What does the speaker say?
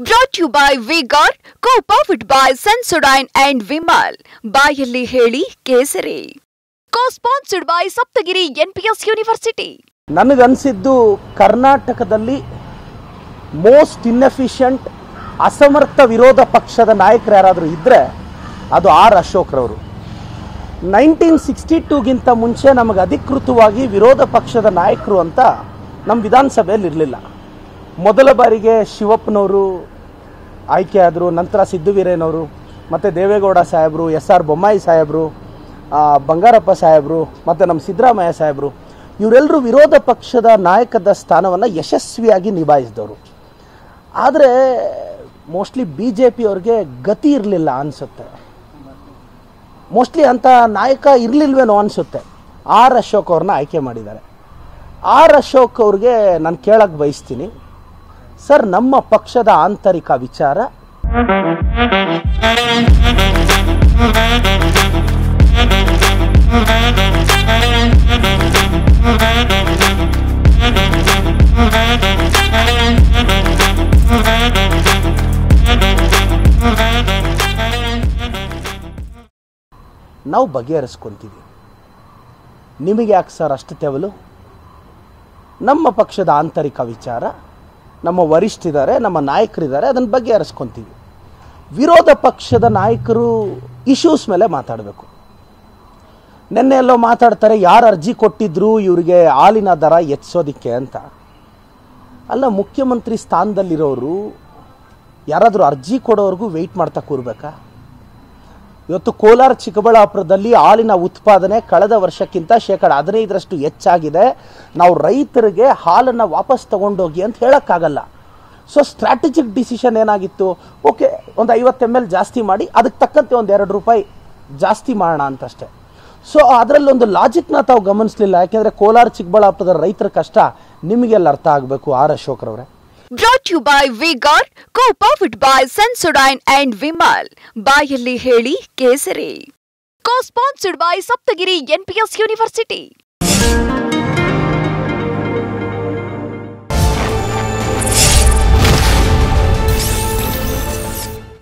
Brought to you by Vigor, co-powered by Sensodyne and Vimal. ಬಾಯಲ್ಲಿ ಹೇಳಿ ಕೇಸರಿ. Co-sponsored by Saptagiri NPS University. ನನಗನ್ಸಿದ್ದು ಕರ್ನಾಟಕದಲ್ಲಿ most inefficient ಅಸಮರ್ಥ ವಿರೋಧ ಪಕ್ಷದ ನಾಯಕರು ಯಾರಾದರೂ ಇದ್ದರೆ ಅದು ಆರ್ ಅಶೋಕ್ ರವರು. 1962ಗಿಂತ ಮುಂಚೆ ನಮಗೆ ಅಧಿಕೃತವಾಗಿ ವಿರೋಧ ಪಕ್ಷದ ನಾಯಕರು ಅಂತ ನಮ್ಮ ವಿಧಾನಸಭೆಯಲ್ಲಿ ಇರಲಿಲ್ಲ. ಮೊದಲ ಬಾರಿಗೆ ಶಿವಪ್ಪನವರು ಆಯ್ಕೆ ಆದರು, ನಂತರ ಸಿದ್ದು ವೀರೇನವರು, ಮತ್ತು ದೇವೇಗೌಡ ಸಾಹೇಬರು, SR ಬೊಮ್ಮಾಯಿ ಸಾಹೇಬರು, ಬಂಗಾರಪ್ಪ ಸಾಹೇಬರು, ಮತ್ತು ನಮ್ಮ ಸಿದ್ದರಾಮಯ್ಯ ಸಾಹೇಬರು, ಇವರೆಲ್ಲರೂ ವಿರೋಧ ಪಕ್ಷದ ನಾಯಕದ ಸ್ಥಾನವನ್ನು ಯಶಸ್ವಿಯಾಗಿ ನಿಭಾಯಿಸಿದವರು. ಆದರೆ ಮೋಸ್ಟ್ಲಿ BJP ಅವ್ರಿಗೆ ಗತಿ ಇರಲಿಲ್ಲ ಅನಿಸುತ್ತೆ. ಮೋಸ್ಟ್ಲಿ ಅಂಥ ನಾಯಕ ಇರಲಿಲ್ವೇನೋ ಅನಿಸುತ್ತೆ. ಆರ್ ಅಶೋಕ್ ಅವ್ರನ್ನ ಆಯ್ಕೆ ಮಾಡಿದ್ದಾರೆ. ಆರ್ ಅಶೋಕ್ ಅವ್ರಿಗೆ ನಾನು ಕೇಳಕ್ಕೆ ಬಯಸ್ತೀನಿ, ಸರ್, ನಮ್ಮ ಪಕ್ಷದ ಆಂತರಿಕ ವಿಚಾರ ನಾವು ಬಗೆಹರಿಸ್ಕೊಂತೀವಿ. ನಿಮಗೆ ಯಾಕೆ ಸರ್ ಅಷ್ಟು ತೆವಲು? ನಮ್ಮ ಪಕ್ಷದ ಆಂತರಿಕ ವಿಚಾರ, ನಮ್ಮ ವರಿಷ್ಠರಿದ್ದಾರೆ, ನಮ್ಮ ನಾಯಕರಿದ್ದಾರೆ, ಅದನ್ನು ಬಗೆಹರಿಸ್ಕೊಂತೀವಿ. ವಿರೋಧ ಪಕ್ಷದ ನಾಯಕರು ಇಶ್ಯೂಸ್ ಮೇಲೆ ಮಾತಾಡಬೇಕು. ನಿನ್ನೆ ಎಲ್ಲೋ ಮಾತಾಡ್ತಾರೆ, ಯಾರು ಅರ್ಜಿ ಕೊಟ್ಟಿದ್ರು ಇವರಿಗೆ ಹಾಲಿನ ದರ ಹೆಚ್ಚಿಸೋದಿಕ್ಕೆ ಅಂತ. ಅಲ್ಲ, ಮುಖ್ಯಮಂತ್ರಿ ಸ್ಥಾನದಲ್ಲಿರೋರು ಯಾರಾದರೂ ಅರ್ಜಿ ಕೊಡೋವರೆಗೂ ವೆಯ್ಟ್ ಮಾಡ್ತಾ ಕೂರ್ಬೇಕಾ? ಇವತ್ತು ಕೋಲಾರ ಚಿಕ್ಕಬಳ್ಳಾಪುರದಲ್ಲಿ ಹಾಲಿನ ಉತ್ಪಾದನೆ ಕಳೆದ ವರ್ಷಕ್ಕಿಂತ 15% ಹೆಚ್ಚಾಗಿದೆ. ನಾವು ರೈತರಿಗೆ ಹಾಲನ್ನು ವಾಪಸ್ ತಗೊಂಡೋಗಿ ಅಂತ ಹೇಳೋಕ್ಕಾಗಲ್ಲ. ಸೊ ಸ್ಟ್ರಾಟಜಿಕ್ ಡಿಸಿಷನ್ ಏನಾಗಿತ್ತು, ಓಕೆ, ಒಂದು 50 ml ಜಾಸ್ತಿ ಮಾಡಿ ಅದಕ್ಕೆ ತಕ್ಕಂತೆ ಒಂದು ₹2 ಜಾಸ್ತಿ ಮಾಡೋಣ ಅಂತಷ್ಟೇ. ಸೊ ಅದರಲ್ಲೊಂದು ಲಾಜಿಕ್ನ ತಾವು ಗಮನಿಸಲಿಲ್ಲ. ಯಾಕೆಂದರೆ ಕೋಲಾರ ಚಿಕ್ಕಬಳ್ಳಾಪುರದ ರೈತರ ಕಷ್ಟ ನಿಮಗೆಲ್ಲ ಅರ್ಥ ಆಗಬೇಕು. ಆರ್ ಅಶೋಕ್ ರವರೇ. Brought to you by Vigor, co-powered by Sensodyne and Vimal. ಬಾಯಲ್ಲಿ ಹೇಳಿ ಕೇಸರಿ. Co-sponsored by Saptagiri NPS University.